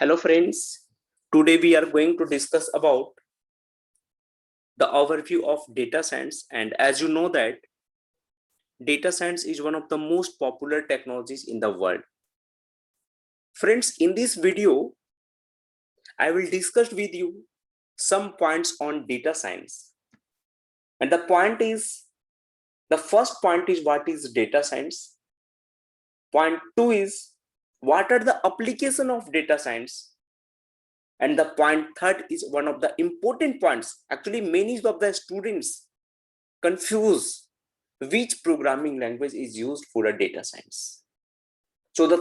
Hello friends, today we are going to discuss about the overview of data science, and as you know that data science is one of the most popular technologies in the world. Friends, in this video I will discuss with you some points on data science. And the first point is what is data science? Point 2 is what are the application of data science? And the point third is one of the important points. Actually, many of the students confuse which programming language is used for a data science. So the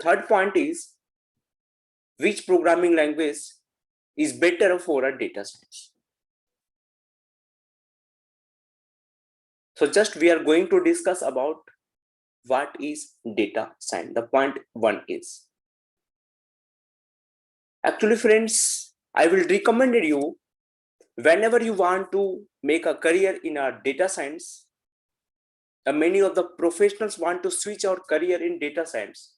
third point is which programming language is better for a data science. So just we are going to discuss about what is data science. The point 1 is, actually friends, I will recommend you whenever you want to make a career in a data science. Many of the professionals want to switch our career in data science.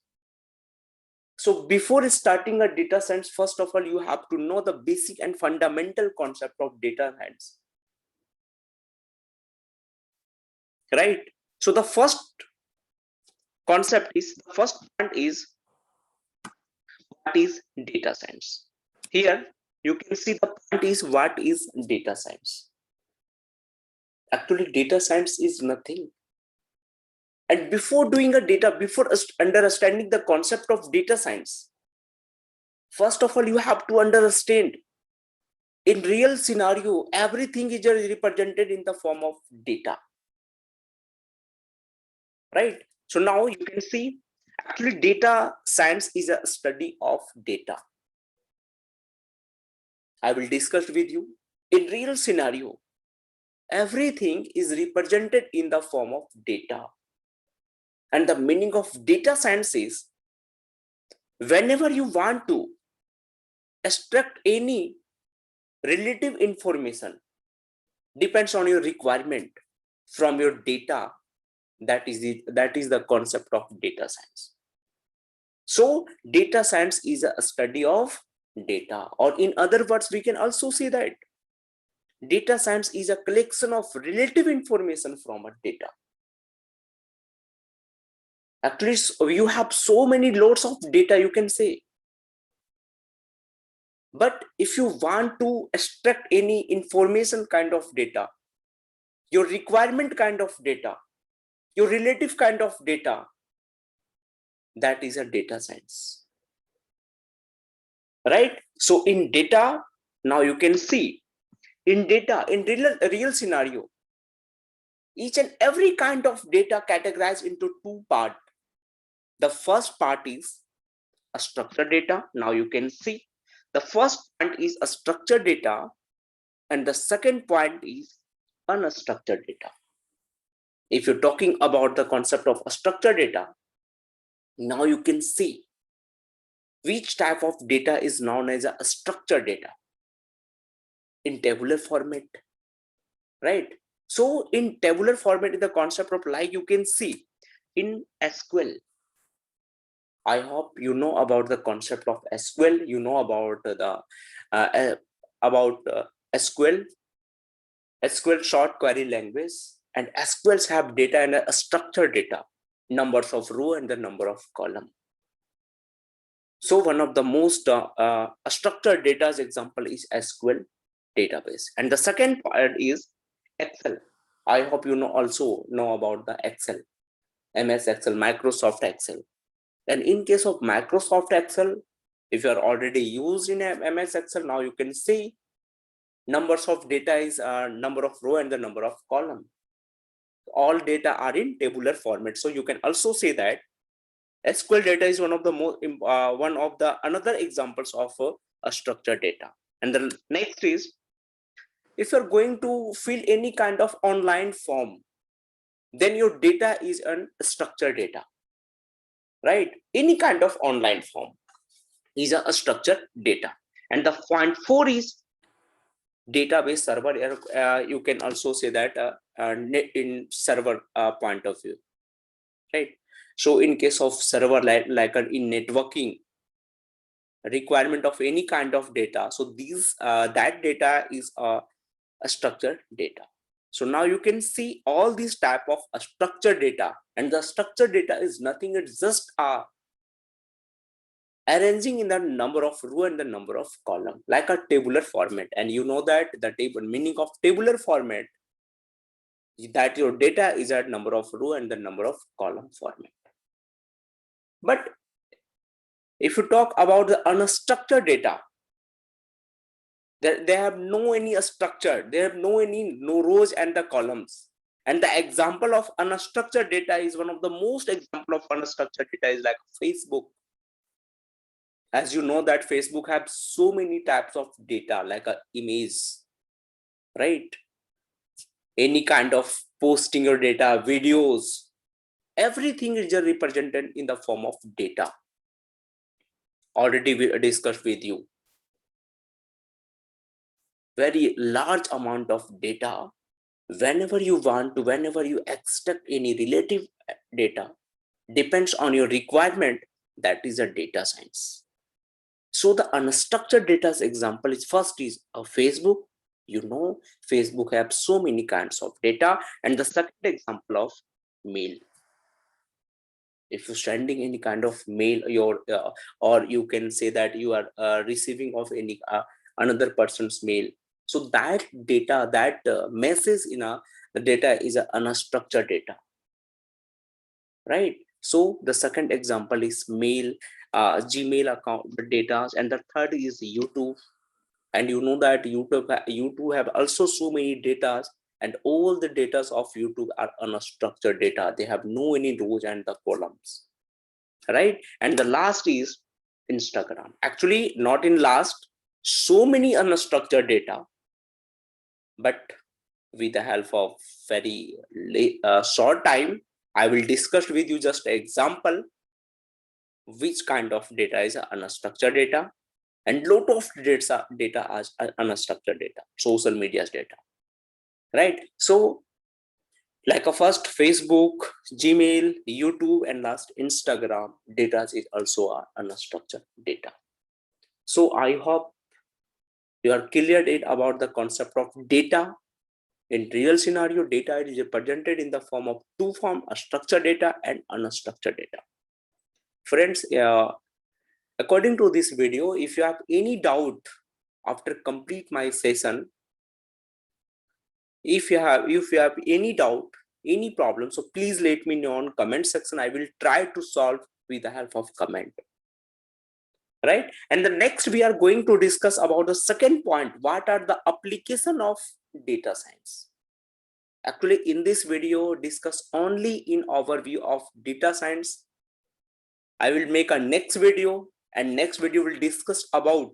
So before starting a data science, first of all, you have to know the basic and fundamental concept of data science. Right? So the first point is what is data science? Here you can see the point is what is data science. Actually, data science is nothing. And before understanding the concept of data science, first of all, you have to understand in real scenario, everything is represented in the form of data. Right? So now you can see, actually data science is a study of data. I will discuss with you. In real scenario, everything is represented in the form of data. And the meaning of data science is, whenever you want to extract any relative information, depends on your requirement from your data, that is the concept of data science. So data science is a study of data, or in other words, we can also say that data science is a collection of relative information from a data. At least you have so many loads of data, you can say. But if you want to extract any information kind of data, your requirement kind of data, your relative kind of data, that is a data science. Right? So in data, now you can see, in data, in real scenario, each and every kind of data categorized into two parts. The first part is a structured data. Now you can see the first point is a structured data, and the second point is unstructured data. If you're talking about the concept of a structured data, now you can see which type of data is known as a structured data in tabular format, right? So in tabular format, the concept of, like you can see in SQL, I hope you know about the concept of SQL. You know about the SQL short query language, and SQLs have data and a structured data, numbers of row and the number of column. So one of the most structured data's example is SQL database, and the second part is Excel. I hope you also know about the Excel, MS Excel, Microsoft Excel. And in case of Microsoft Excel, if you are already used in MS Excel, now you can see numbers of data is number of row and the number of column. All data are in tabular format. So you can also say that SQL data is one of the another examples of a structured data. And the next is, if you're going to fill any kind of online form, then your data is structured data, right? Any kind of online form is a structured data. And the point 4 is database server. You can also say that in server point of view, right? So in case of server, like in networking, requirement of any kind of data. So these that data is a structured data. So now you can see all these type of structured data, and the structured data is nothing, it's just arranging in the number of row and the number of column, like a tabular format. And you know that the table meaning of tabular format, that your data is at number of row and the number of column format. But if you talk about the unstructured data, they have no any structure, they have no rows and the columns. And the example of unstructured data is one of the most example of unstructured data is like Facebook. As you know that Facebook have so many types of data, like a image, right? Any kind of posting your data, videos, everything is represented in the form of data. Already we discussed with you. Very large amount of data. Whenever you extract any relative data, depends on your requirement, that is a data science. So the unstructured data's example is first is a Facebook. You know, Facebook have so many kinds of data. And the second example of mail. If you're sending any kind of mail, or you can say that you are receiving of any another person's mail. So that data, that message in the data is a unstructured data, right? So the second example is mail, Gmail account data, and the third is YouTube. And you know that YouTube have also so many data, and all the data of YouTube are unstructured data. They have no any rows and the columns, right? And the last is Instagram. Actually, not in last, so many unstructured data, but with the help of very short time, I will discuss with you just an example which kind of data is unstructured data, and lot of data as unstructured data, social media's data, right? So like a first Facebook, Gmail, YouTube, and last Instagram, data is also unstructured data. So I hope you are clear about the concept of data. In real scenario, data is represented in the form of two forms, structured data and unstructured data. Friends, according to this video, if you have any doubt after complete my session, if you have any doubt, any problem, so please let me know on comment section. I will try to solve with the help of comment, right? And the next we are going to discuss about the second point, what are the application of data science. Actually, in this video, discuss only in overview of data science. I will make a next video, and next video will discuss about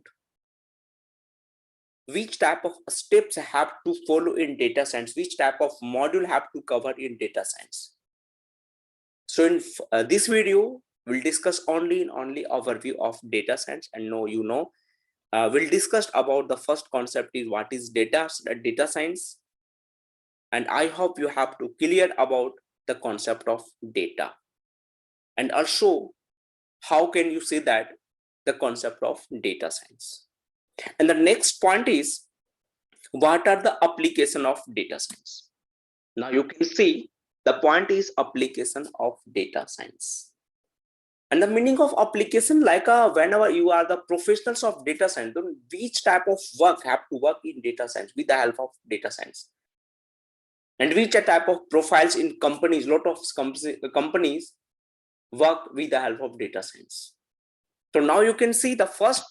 which type of steps have to follow in data science, which type of module have to cover in data science. So in this video, we'll discuss only overview of data science. And now we'll discuss about the first concept is what is data science. And I hope you have to clear about the concept of data, and also how can you say that the concept of data science. And the next point is what are the application of data science. Now you can see the point is application of data science. And the meaning of application, like whenever you are the professionals of data science, then which type of work have to work in data science with the help of data science, and which type of profiles in companies, lot of companies work with the help of data science. So now you can see the first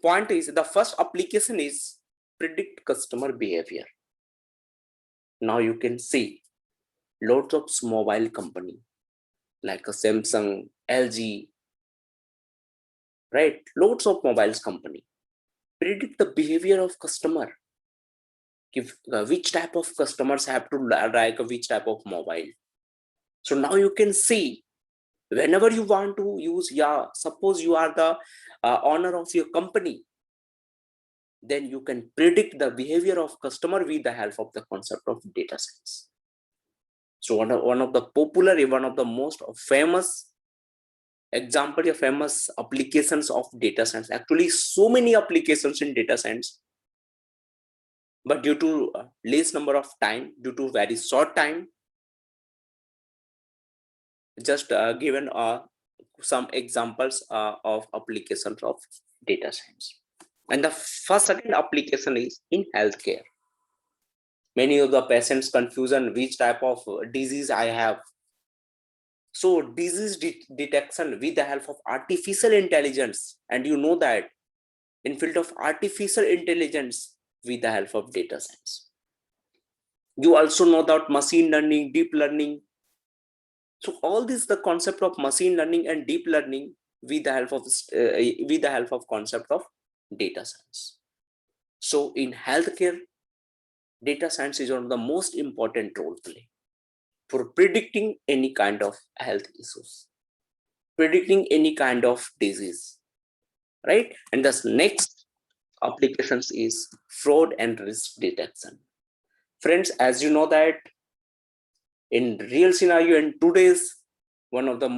point is, the first application is predict customer behavior. Now you can see lots of mobile company like a Samsung, LG, right? Lots of mobiles company predict the behavior of customer. If which type of customers have to like which type of mobile. So now you can see whenever you want to use, suppose you are the owner of your company, then you can predict the behavior of customer with the help of the concept of data science. So one of the popular, one of the most famous example of famous applications of data science. Actually, so many applications in data science, but due to less number of time, due to very short time, just given some examples of applications of data science. And the second application is in healthcare. Many of the patients confusion which type of disease I have. So disease detection with the help of artificial intelligence, and you know that in field of artificial intelligence with the help of data science. You also know that machine learning, deep learning. So all this, the concept of machine learning and deep learning with the help of concept of data science. So in healthcare, data science is one of the most important role play for predicting any kind of health issues, predicting any kind of disease, right? And the next applications is fraud and risk detection. Friends, as you know that in real scenario in today's one of the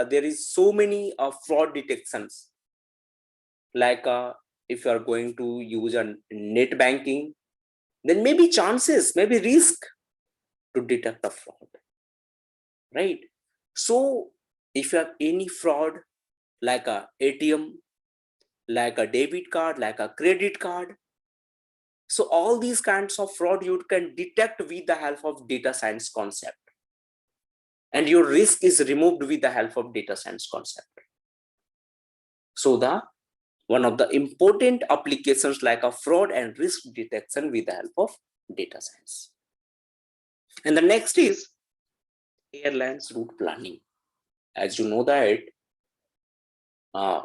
there is so many fraud detections, like if you are going to use a net banking, then maybe chances, maybe risk to detect a fraud, right? So if you have any fraud like a ATM, like a debit card, like a credit card, so all these kinds of fraud you can detect with the help of data science concept, and your risk is removed with the help of data science concept. So the one of the important applications like a fraud and risk detection with the help of data science. And the next is airlines route planning. As you know that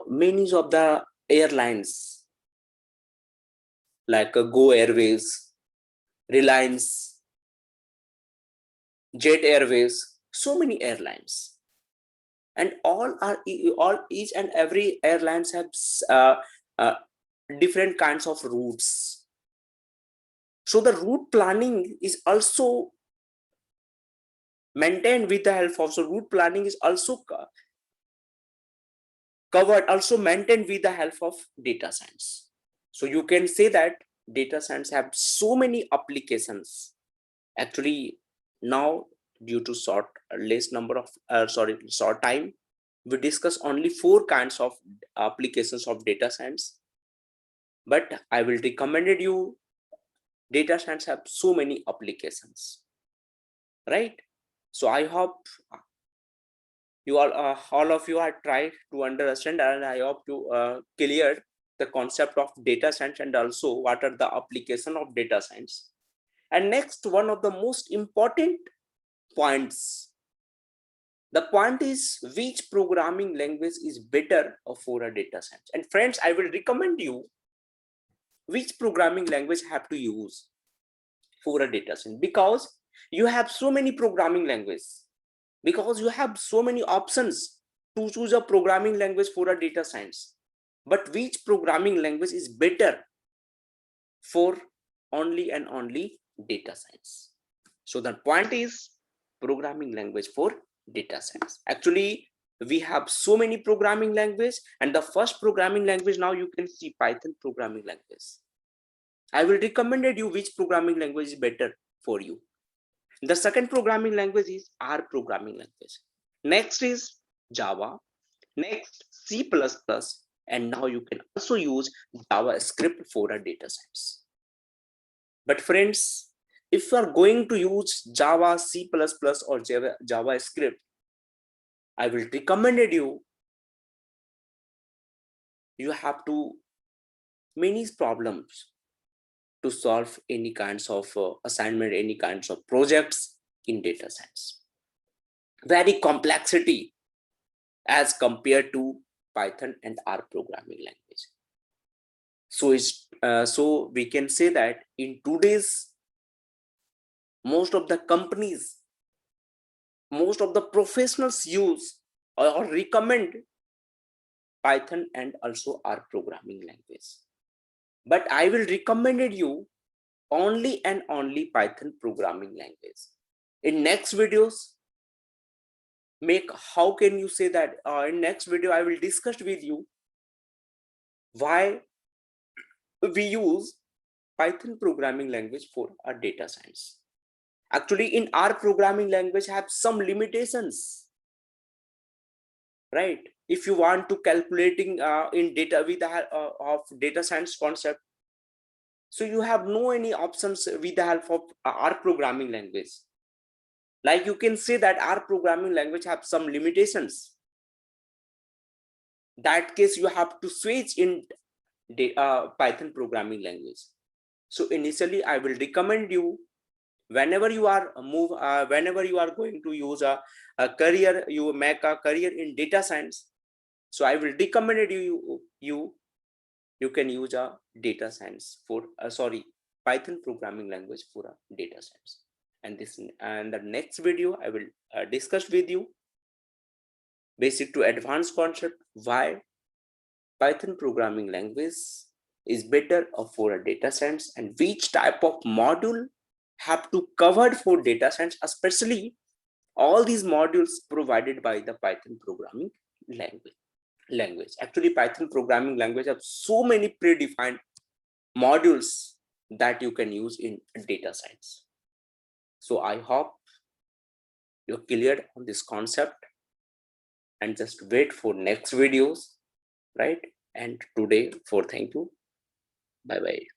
many of the airlines like Go Airways, Reliance, Jet Airways, so many airlines, and all each and every airlines have uh, different kinds of routes. So the route planning is also maintained with the help of, so route planning is also covered, also maintained with the help of data science. So you can say that data science have so many applications. Actually, now due to short time, we discuss only 4 kinds of applications of data science. But I will recommend you, data science have so many applications, right? So I hope you all of you are tried to understand, and I hope you cleared the concept of data science and also what are the application of data science. And next, one of the most important points, the point is which programming language is better for a data science. And friends, I will recommend you which programming language have to use for a data science, because you have so many programming languages, because you have so many options to choose a programming language for a data science. But which programming language is better for only and only data science? So the point is programming language for data science. Actually, we have so many programming language, and the first programming language, now you can see Python programming language. I will recommend you which programming language is better for you. The second programming language is R programming language. Next is Java. Next, C++. And now you can also use JavaScript for a data science. But friends, if you are going to use Java, C++ or JavaScript, I will recommend you have to many problems to solve any kinds of assignment, any kinds of projects in data science. Very complexity as compared to Python and R programming language. So we can say that in today's, most of the companies, most of the professionals use or recommend Python and also R programming language. But I will recommend you only and only Python programming language. In next videos, how can you say that in next video I will discuss with you why we use Python programming language for our data science. Actually, in our programming language have some limitations, right? If you want to calculating in data with the help of data science concept, so you have no any options with the help of our programming language. Like you can say that our programming language have some limitations. That case you have to switch in Python programming language. So initially I will recommend you, whenever you are whenever you are going to use a career, you make a career in data science. So I will recommend you can use a data science for Python programming language for a data science. And the next video I will discuss with you basic to advanced concept why Python programming language is better for a data science, and which type of module have to covered for data science, especially all these modules provided by the Python programming language. Actually, Python programming language have so many predefined modules that you can use in data science. So I hope you're clear on this concept, and just wait for next videos, right? And today for thank you. Bye bye.